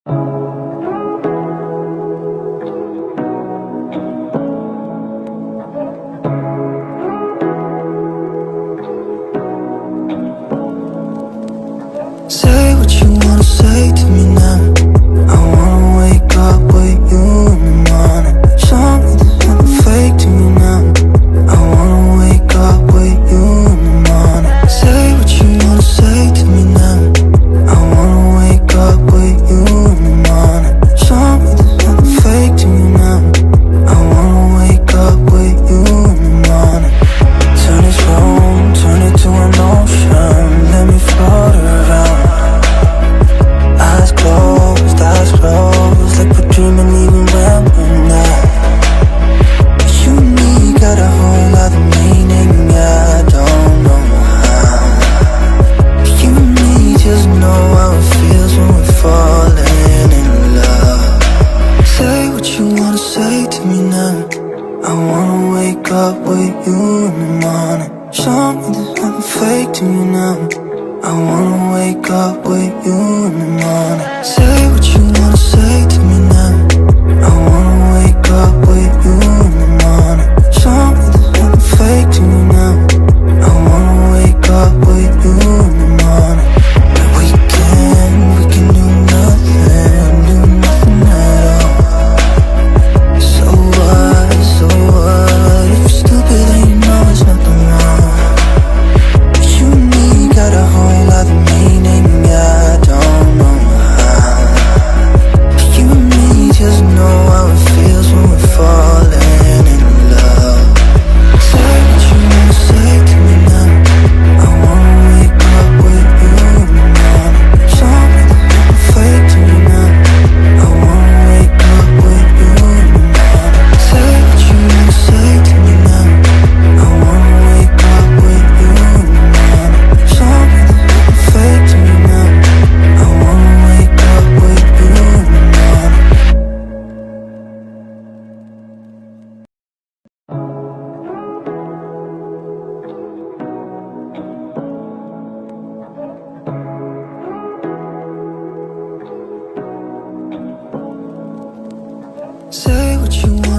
Say what you wanna say to me now. I wanna wake up with you in the morning. Show me there's nothing fake to me now. I wanna wake up with you in the morning. Say what you wanna say to me now. I wanna wake up with you in the morning. Show me there's nothing fake to me now. I wanna wake up with you in the morning. Turn this room, turn it to an ocean. Let me float around. Eyes closed, like we're dreaming even when we're not. You and me got a whole other meaning, I don't know how. You and me just know how it feels when we're falling in love. Say what you wanna say to me now. I wanna wake up with you in the morning. Show me there's nothing fake to me now. I wanna wake up with you in the morning. Say what you wanna say to me now. I wanna wake up with you in the morning. Show me there's nothing fake to me now. I wanna wake up with you in the morning. And we can do nothing at all. So what, if you're stupid then you know it's nothing wrong. You and me got a whole other meaning, I don't know how. You and me just know how it feels when we're falling in love. Say what you wanna say to me now. I wanna wake up with you in the morning. Show me there's nothing fake to me now. I wanna wake up with you in the morning. Say what you wanna say to me now. I wanna wake up with you in the morning. Show me there's nothing fake to me now. I wanna wake up with you in the morning. Say what you want.